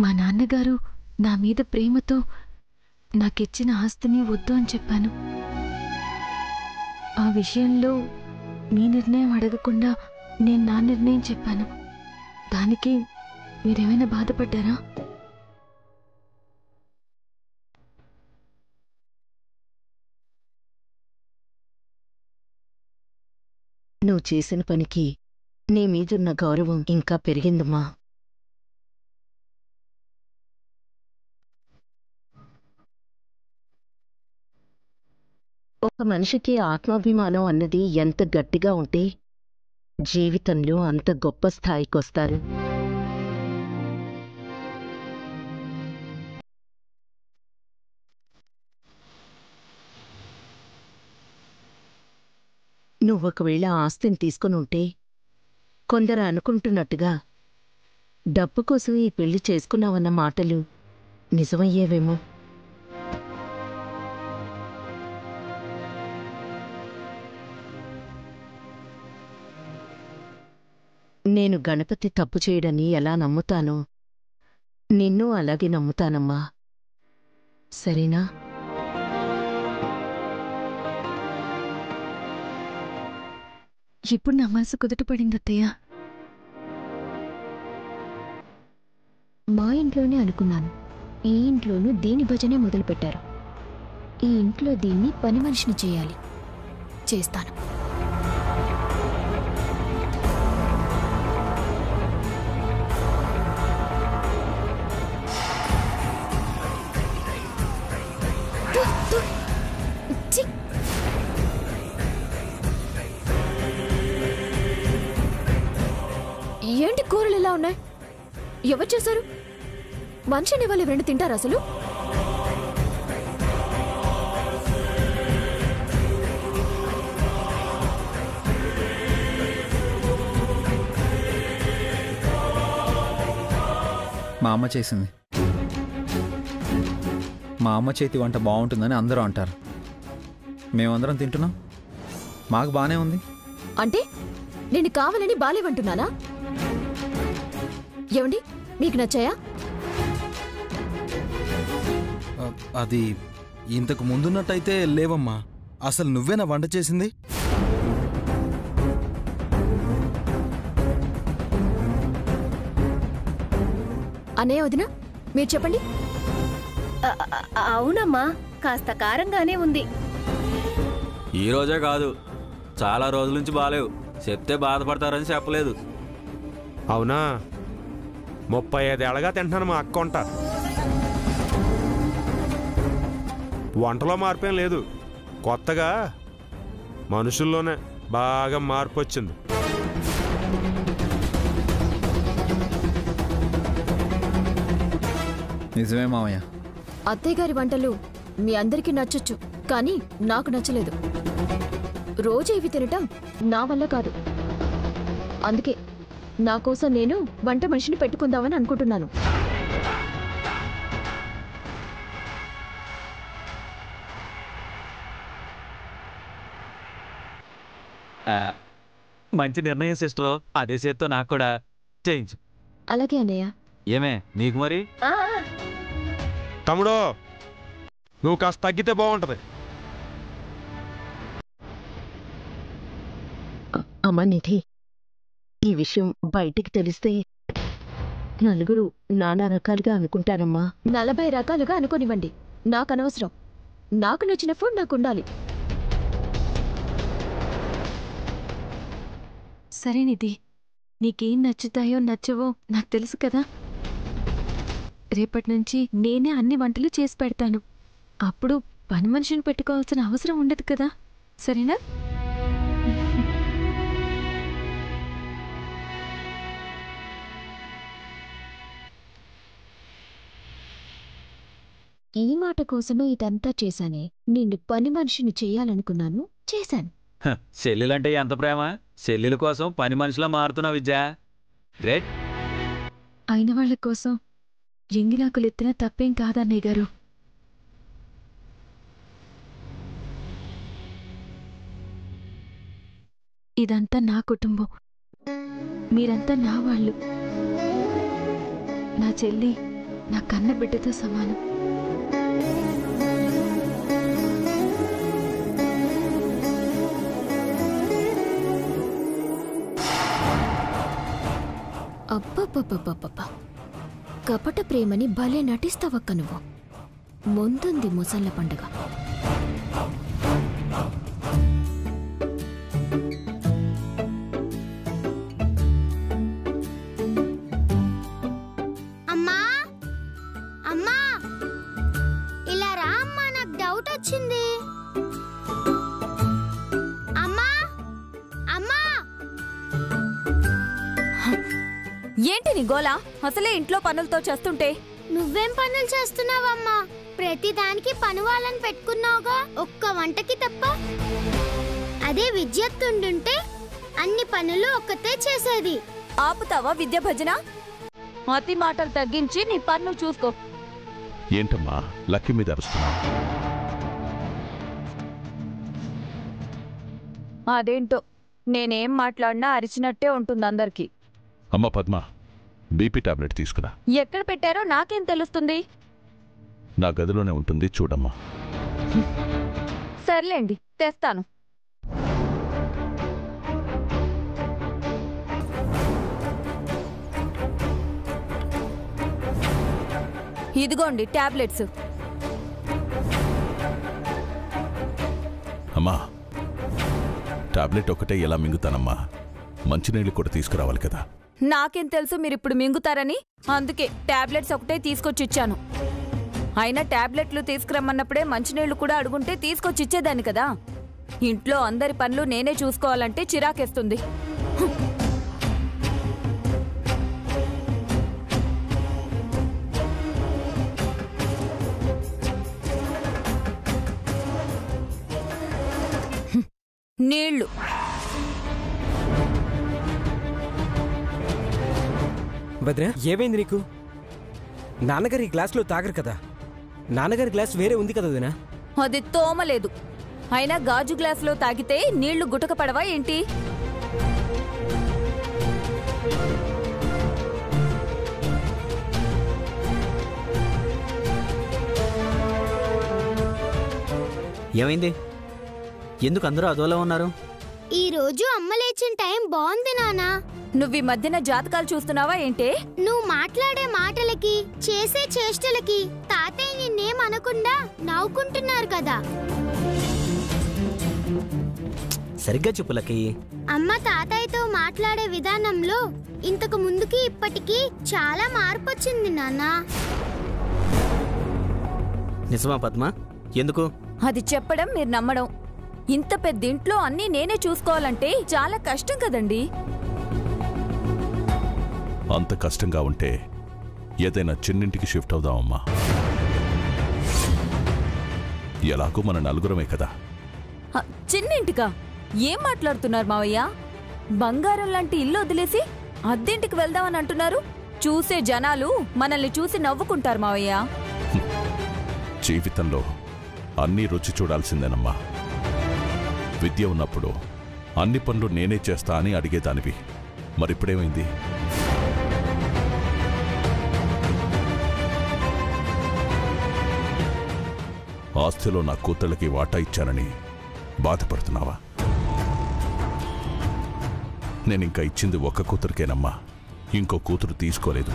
మా నాన్నగారు నా మీద ప్రేమతో నాకిచ్చిన ఆస్తిని వద్దు అని చెప్పాను. ఆ విషయంలో మీ నిర్ణయం అడగకుండా నేను నా నిర్ణయం చెప్పాను. దానికి మీరేమైనా బాధపడ్డారా? నువ్వు చేసిన పనికి నీ మీదున్న గౌరవం ఇంకా పెరిగిందమ్మా. ఒక మనిషికి ఆత్మాభిమానం అన్నది ఎంత గట్టిగా ఉంటే జీవితంలో అంత గొప్ప స్థాయికొస్తారు. నువ్వొకవేళ ఆస్తిని తీసుకుని ఉంటే కొందరు అనుకుంటున్నట్టుగా డబ్బు కోసం ఈ పెళ్లి చేసుకున్నావన్న మాటలు నిజమయ్యేవేమో. నేను గణపతి తప్పు చేయడని ఎలా నమ్ముతానో నిన్ను అలాగే నమ్ముతానమ్మా. సరేనా? ఇప్పుడు నా మనసు కుదుటపడింది అత్తయ్య. మా ఇంట్లోనే అనుకున్నాను. ఈ ఇంట్లోనూ దీని భజనే మొదలుపెట్టారు. ఈ ఇంట్లో దీన్ని పని మనిషిని చేయాలి. చేస్తాను. ఏంటి కూరలు ఇలా ఉన్నాయి? ఎవరు చేశారు? మనిషిని వాళ్ళు ఎవరైనా తింటారు అసలు? మా అమ్మ చేసింది. మా అమ్మ చేతి వంట బాగుంటుందని అందరూ అంటారు. మేమందరం తింటున్నాం, మాకు బానే ఉంది. అంటే నేను కావాలని బాలేవంటున్నానా? ఏమండి, మీకు నచ్చాయా? అది ఇంతకు ముందున్నట్టయితే లేవమ్మా. అసలు నువ్వేనా వంట చేసింది? అన్నయ్య, వదిన, మీరు చెప్పండి. అవునమ్మా, కాస్త కారంగానే ఉంది. ఈ రోజే కాదు, చాలా రోజుల నుంచి బాలేవు. చెప్తే బాధపడతారని చెప్పలేదు. అవునా? 35 ఏళ్ళగా తింటున్నాను మా అక్క వంట. వంటలో మార్పేం లేదు, కొత్తగా మనుషుల్లోనే బాగా మార్పు వచ్చింది. నిజమే మావయ్య. అత్తయ్య గారి వంటలు మీ అందరికీ నచ్చొచ్చు, కానీ నాకు నచ్చలేదు. రోజు ఇవి తినటం నా వల్ల కాదు. అందుకే నా కోసం నేను వంట మనిషిని పెట్టుకుందామని అనుకుంటున్నాను. మంచి నిర్ణయం సిస్టర్. అదే చేత్తో నాకు కూడా చేయించు. అలాగే అన్నయ్య. ఏమే నీకు మరి? తమ్ముడు, నువ్వు కాస్త తగ్గితే బాగుంటది. అమ్మా నిధి, ఈ విషయం బయటికి తెలిస్తే నలుగురు నానా రకాలుగా అనుకుంటారమ్మా. 40 రకాలుగా అనుకోనివ్వండి, నాకు అనవసరం. నాకు నచ్చిన ఫుడ్ నాకు ఉండాలి. సరే నిధి, నీకేం నచ్చుతాయో నచ్చవో నాకు తెలుసు కదా. రేపటి నుంచి నేనే అన్ని వంటలు చేసి పెడతాను. అప్పుడు పని మనిషిని పెట్టుకోవాల్సిన అవసరం ఉండదు కదా. సరేనా? ఈ మాట కోసమే ఇదంతా చేశానే. నిన్ను పని మనిషిని చేయాలనుకున్నాను, చేశాను. చెల్లెలంటే ఎంత ప్రేమ! చెల్లెల కోసం పని మనిషిలా మారుతున్నావు విద్యా. గ్రేట్. అయిన వాళ్ళ కోసం ఎంగిలాకులు ఎత్తినా తప్పేం కాదన్నయ్య గారు. ఇదంతా నా కుటుంబం, మీరంతా నా వాళ్ళు. నా చెల్లి నా కన్న బిడ్డతో సమానం. అబ్బబ్బబ్బబ్బబ్బ, కపట ప్రేమని భలే నటిస్తావక్క నువ్వు. ముందుంది ముసళ్ళ పండుగ. అమ్మా అమ్మా, ఇలా రా అమ్మా, నాకు డౌట్ వచ్చింది. అమ్మా అమ్మా. ఏంటి నీ గోలా? అసలే ఇంట్లో పనులతో చేస్తుంటే నువ్వేం పనులు చేస్తున్నావమ్మా? ప్రతిదానికి పని వాళ్ళని పెట్టుకున్నావుగా, ఒక్క వంటకి తప్ప. అదే విద్యుత్తుండుంటే అన్ని పనులు ఒక్కతే చేసేది. ఆపుతావా విద్య భజన? అతి మాటలు తగ్గించి నీ పన్ను చూసుకో. ఏంటమ్మా లక్కీ మీద అరుస్తున్నావు? అదేంటో నేనేం మాట్లాడినా అరిచినట్టే ఉంటుంది అందరికి. అమ్మ పద్మ, బీపీ టాబ్లెట్ తీసుకురా. ఎక్కడ పెట్టారో నాకేం తెలుస్తుంది? నా గదిలోనే ఉంటుంది, చూడమ్మా. సర్లేండి, తెస్తాను. ఇదిగోండి టాబ్లెట్స్. అమ్మా, టాబ్లెట్ ఒకటే ఎలా మింగుతానమ్మా? మంచినీళ్ళు కూడా తీసుకురావాలి కదా. నాకేం తెలుసు మీరిప్పుడు మింగుతారని? అందుకే టాబ్లెట్స్ ఒకటే తీసుకొచ్చిచ్చాను. అయినా టాబ్లెట్లు తీసుకురమ్మన్నప్పుడే మంచినీళ్లు కూడా అడుగుంటే తీసుకొచ్చిచ్చేదాన్ని కదా. ఇంట్లో అందరి పనులు నేనే చూసుకోవాలంటే చిరాకేస్తుంది. నీళ్లు. భద్ర, ఏమైంది నీకు? నాన్నగారి ఈ గ్లాసులో తాగరు కదా. నాన్నగారి గ్లాస్ వేరే ఉంది కదా వదినా? అది తోమలేదు. అయినా గాజు గ్లాసులో తాగితే నీళ్లు గుటక పడవా ఏంటి? ఏమైంది? ఎందుకు అందరూ అదోలా ఉన్నారు? ఈ రోజు అమ్మ లేచిన టైం బాగుంది నానా. నువ్వు ఈ మధ్యన జాతకాలు చూస్తున్నావా ఏంటే? నువ్వు మాట్లాడే మాటలకి చేసే చేష్టలకి తాతయ్య నిన్నేం అనకుండా నవ్వుకుంటున్నారు కదా. సరిగ్గా చెప్పు లక్కీ. అమ్మ తాతయ్యతో మాట్లాడే విధానంలో ఇంతకు ముందుకి ఇప్పటికీ చాలా మార్పు వచ్చింది నాన్నా. నిజమా పద్మ? ఎందుకు? అది చెప్పడం మీరు నమ్మడం. ఇంత పెద్ద ఇంట్లో అన్నీ నేనే చూసుకోవాలంటే చాలా కష్టం కదండి. అంత కష్టంగా ఉంటే ఏదైనా చిన్నింటికి షిఫ్ట్ అవుదామమ్మా. ఎలాగూ మన నలుగురమే కదా. చిన్నింటికా? ఏం మాట్లాడుతున్నారు మావయ్య? బంగారం లాంటి ఇల్లు వదిలేసి అద్దెంటికి వెళ్దామని అంటున్నారు. చూసే జనాలు మనల్ని చూసి నవ్వుకుంటారు మావయ్య. జీవితంలో అన్నీ రుచి చూడాల్సిందేనమ్మా. విద్య ఉన్నప్పుడు అన్ని పనులు నేనే చేస్తా అని అడిగేదానివి. మరిప్పుడేమైంది? ఆస్తిలో నా కూతుళ్ళకి వాటా ఇచ్చానని బాధపడుతున్నావా? నేనింకా ఇచ్చింది ఒక్క కూతురికేనమ్మా. ఇంకో కూతురు తీసుకోలేదు.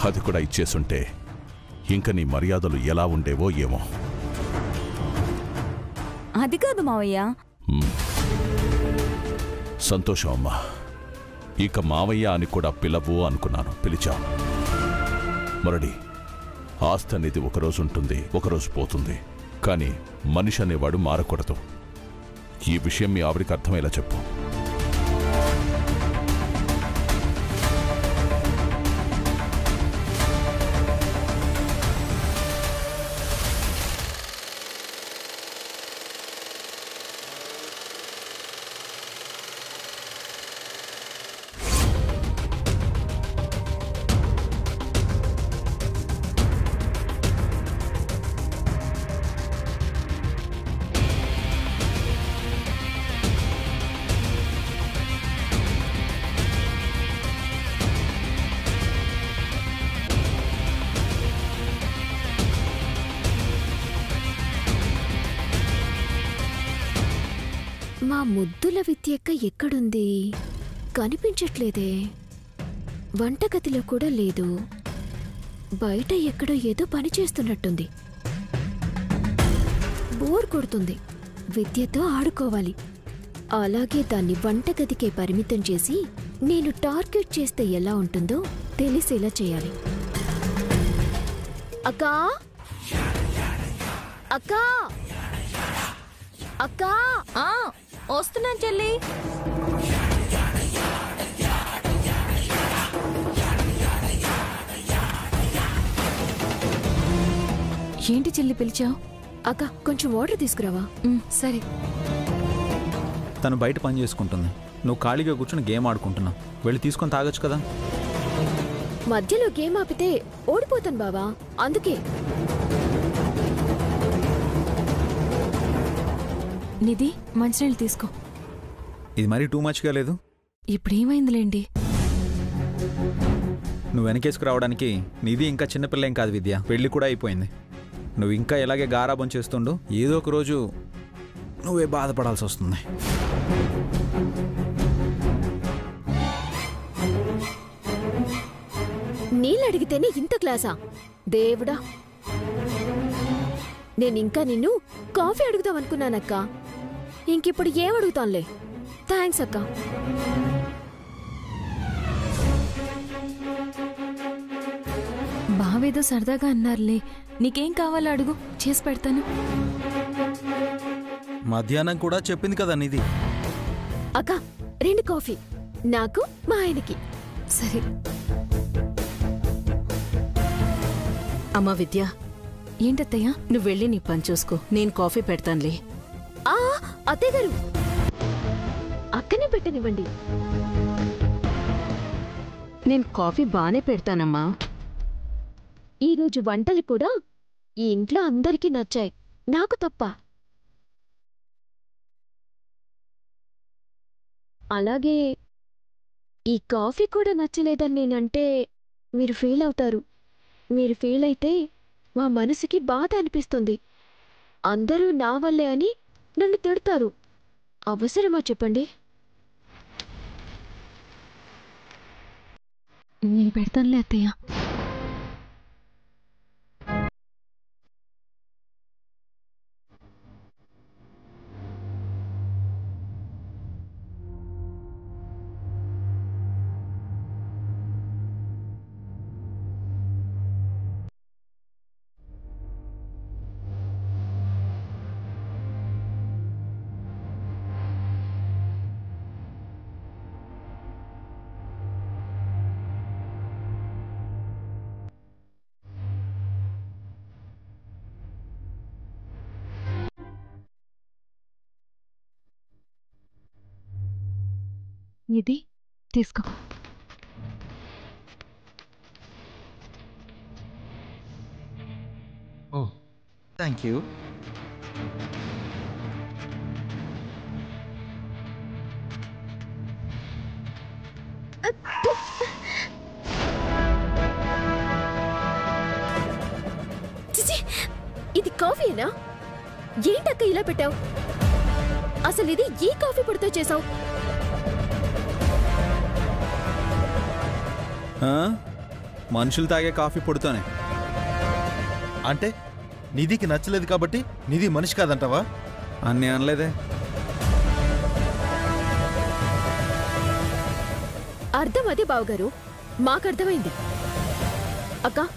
అది కూడా ఇచ్చేసుంటే ఇంక నీ మర్యాదలు ఎలా ఉండేవో ఏమో. అది కాదు మావయ్య. సంతోషం అమ్మా. ఇక మావయ్య అని కూడా పిలవు అనుకున్నాను, పిలిచావు. మరడి, ఆస్తి అనేది ఒకరోజు ఉంటుంది, ఒకరోజు పోతుంది. కానీ మనిషి అనేవాడు మారకూడదు. ఈ విషయం మీ ఆవిడికి అర్థమయ్యేలా చెప్పు. మా ముద్దుల విద్యక్క ఎక్కడుంది? కనిపించట్లేదే. వంటగదిలో కూడా లేదు. బయట ఎక్కడో ఏదో పని చేస్తున్నట్టుంది. బోర్ కొడుతుంది. విద్యతో ఆడుకోవాలి. అలాగే దాన్ని వంటగదికే పరిమితం చేసి నేను టార్గెట్ చేస్తే ఎలా ఉంటుందో తెలిసేలా చేయాలి. అక్కా అక్కా అక్కా, వస్తున్నాను చెల్లి. ఏంటి చెల్లి పిలిచావు? అక్క కొంచెం వాటర్ తీసుకురావా? సరే. తను బయట పని చేసుకుంటుంది, నువ్వు ఖాళీగా కూర్చొని గేమ్ ఆడుకుంటున్నావు. వెళ్ళి తీసుకొని తాగొచ్చు కదా. మధ్యలో గేమ్ ఆపితే ఓడిపోతాను బావా, అందుకే. నిధి, మంచినీళ్ళు తీసుకో. ఇది మరీ టూ మచ్గా లేదు? ఇప్పుడేమైందిలేండి. నువ్వు వెనకేసుకురావడానికి నిధి ఇంకా చిన్నపిల్లేం కాదు విద్య, పెళ్లి కూడా అయిపోయింది. నువ్వు ఇంకా ఇలాగే గారాబం చేస్తుండు, ఏదో ఒక రోజు నువ్వే బాధపడాల్సి వస్తుంది. నీళ్ళు అడిగితేనే ఇంత క్లాసా? దేవుడా, నేనింకా నిన్ను కాఫీ అడుగుదామనుకున్నానక్క. ఇంకిప్పుడు ఏమడుగుతానులే. థ్యాంక్స్ అక్క. బావేదో సరదాగా అన్నారులే. నీకేం కావాలో అడుగు, చేసి పెడతాను. మధ్యాహ్నం కూడా చెప్పింది కదా నిధి. అక్క 2 కాఫీ, నాకు మా ఆయనకి. సరే. అమ్మా విద్య, ఏంటత్తయ్యా? నువ్వు వెళ్ళి నీ పని చూసుకో, నేను కాఫీ పెడతానులే. అత్తయ్య గారు, అక్కనే పెట్టనివ్వండి. నేను కాఫీ బానే పెడతానమ్మా. ఈరోజు వంటలు కూడా ఈ ఇంట్లో అందరికీ నచ్చాయి, నాకు తప్ప. అలాగే ఈ కాఫీ కూడా నచ్చలేదని నేనంటే మీరు ఫీల్ అవుతారు. మీరు ఫీల్ అయితే మా మనసుకి బాధ అనిపిస్తుంది. అందరూ నా వల్లే అని నన్ను తిడతారు. అవసరమా చెప్పండి? నేను పెడతానులే అత్తయ్య. ఇది తీసుకో. Thank you. ఇది కాఫీనా? ఏంటక్క ఇలా పెట్టావు? అసలు ఇది ఈ కాఫీ పొడితో చేసావు? మనుషులు తాగే కాఫీ పొడితోనే. అంటే నిధికి నచ్చలేదు కాబట్టి నిధి మనిషి కాదంటావా? అన్నీ అనలేదే. అర్థం అదే బావగారు, మాకర్థమైంది. అక్క,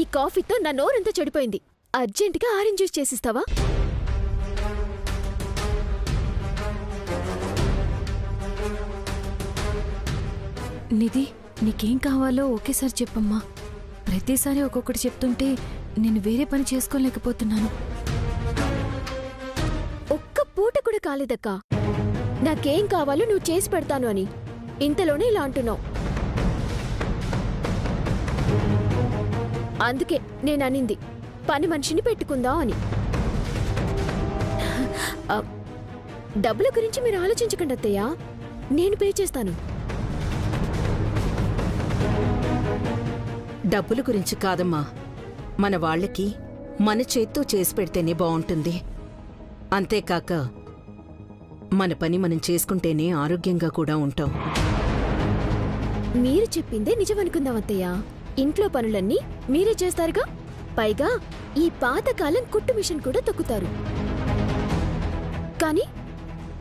ఈ కాఫీతో నా నోరంతా చెడిపోయింది. అర్జెంటుగా ఆరెంజ్ జ్యూస్ చేసిస్తావా? నిధి, నీకేం కావాలో ఒకేసారి చెప్పమ్మా. ప్రతిసారి ఒక్కొక్కటి చెప్తుంటే నేను వేరే పని చేసుకోలేకపోతున్నాను. ఒక్క పూట కూడా కాలేదక్క. నాకేం కావాలో నువ్వు చేసి పెడతాను అని ఇంతలోనే ఇలా అంటున్నావు. అందుకే నేననింది పని మనిషిని పెట్టుకుందా అని. డబ్బుల గురించి మీరు ఆలోచించకండి అత్తయ్య, నేను పే చేస్తాను. డబ్బుల గురించి కాదమ్మా, మన వాళ్ళకి మన చేత్తో చేసి పెడితేనే బాగుంటుంది. అంతేకాక మన పని మనం చేసుకుంటేనే ఆరోగ్యంగా కూడా ఉంటాం. మీరు చెప్పిందే నిజమనుకుందాం అత్తయ్య. ఇంట్లో పనులన్నీ మీరే చేస్తారుగా. పైగా ఈ పాతకాలం కుట్టు మిషన్ కూడా తొక్కుతారు. కానీ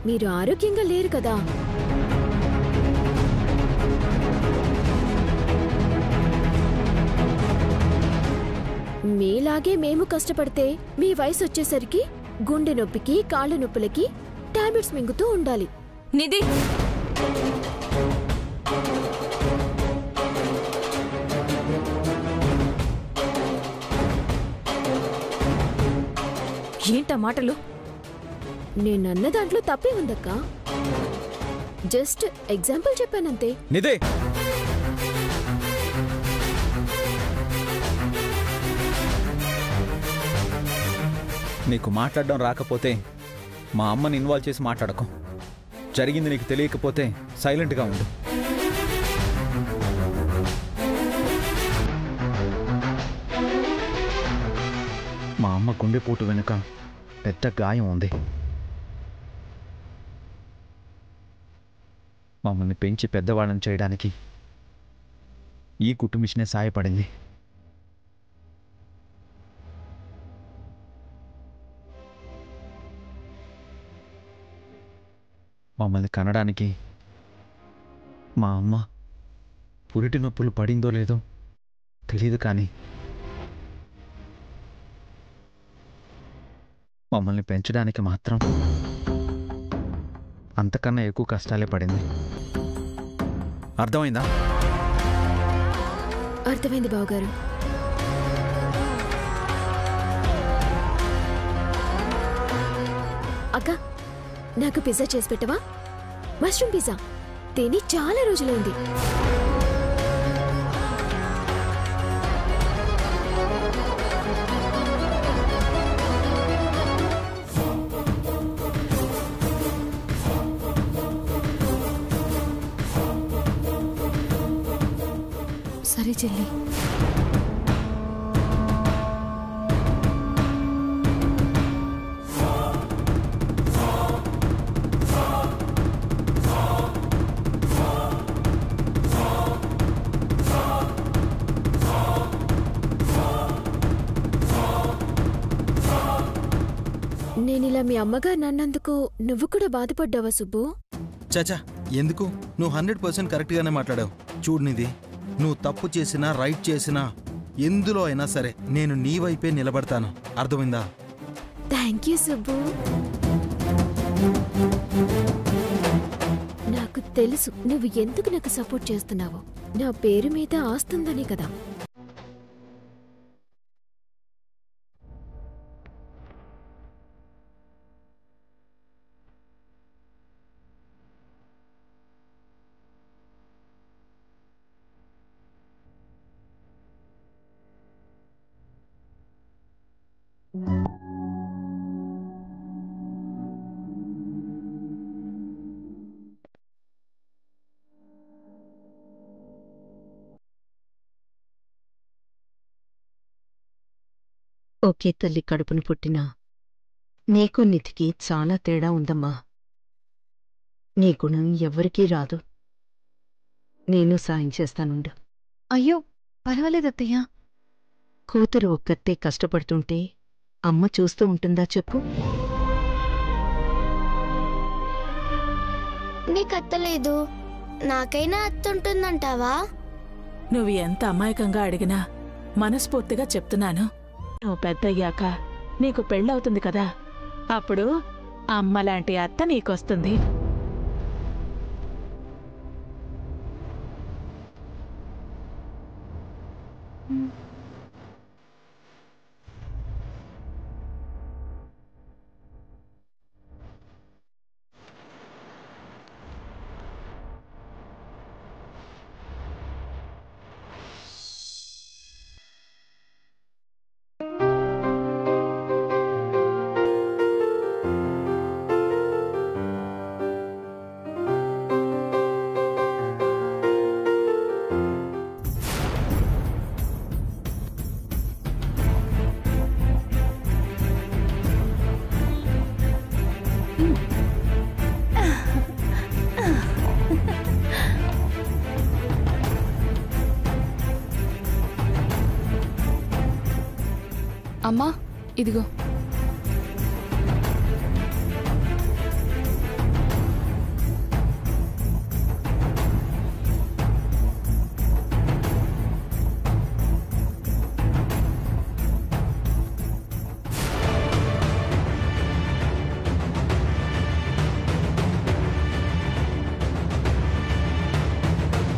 మీరు ఆరోగ్యంగా లేరు కదా. మీలాగే మేము కష్టపడితే మీ వయసు వచ్చేసరికి గుండె నొప్పికి కాళ్ళ నొప్పులకి టాబ్లెట్స్ మింగుతూ ఉండాలి. నిధి, ఏంటా మాటలు? నేనన్న దాంట్లో తప్పే ఉందక్క. Just example చెప్పానంతే. నిధి, నీకు మాట్లాడడం రాకపోతే మా అమ్మని ఇన్వాల్వ్ చేసి మాట్లాడకు. జరిగింది నీకు తెలియకపోతే సైలెంట్గా ఉండు. మా అమ్మ గుండెపోటు వెనుక పెద్ద గాయం ఉంది. మమ్మల్ని పెంచి పెద్దవాళ్ళని చేయడానికి ఈ కుట్టు మిషనే సాయపడింది. మమ్మల్ని కనడానికి మా అమ్మ పురిటి నొప్పులు పడిందో లేదో తెలియదు, కానీ మమ్మల్ని పెంచడానికి మాత్రం అంతకన్నా ఎక్కువ కష్టాలే పడింది. అర్థమైందా? అర్థమైంది బావగారు. అక్క, నాకు పిజ్జా చేసి పెట్టవా? మష్రూమ్ పిజ్జా తిని చాలా రోజులైంది. సరే చెల్లి. నేనిలా మీ అమ్మగారు నన్నందుకు నువ్వు కూడా బాధపడ్డావా సుబ్బు? చాచా, ఎందుకు? నువ్వు 100% కరెక్ట్గానే మాట్లాడావు. చూడు నిధి, నువ్వు తప్పు చేసినా రైట్ చేసినా ఎందులో అయినా సరే నేను నీ వైపే నిలబడతాను. అర్థమైందా? Thank you Subbu. నాకు తెలుసు నువ్వు ఎందుకు నాకు సపోర్ట్ చేస్తున్నావో. నా పేరు మీద ఆస్తుందని కదా. ఒకే తల్లి కడుపును పుట్టినా నీకు నిధికి చాలా తేడా ఉందమ్మా. నీ గుణం ఎవ్వరికీ రాదు. నేను సాయం చేస్తానుండు. అయ్యో పర్వాలేదత్తయ్య. కూతురు ఒక్కతే కష్టపడుతుంటే అమ్మ చూస్తూ ఉంటుందా చెప్పు? నీకు అత్తలేదు, నాకైనా అత్తుంటుందంటావా? నువ్వు ఎంత అమాయకంగా అడిగినా మనస్ఫూర్తిగా చెప్తున్నాను. నువ్వు పెద్దయ్యాక నీకు పెళ్ళవుతుంది కదా, అప్పుడు అమ్మలాంటి అత్త నీకొస్తుంది. ఇదిగో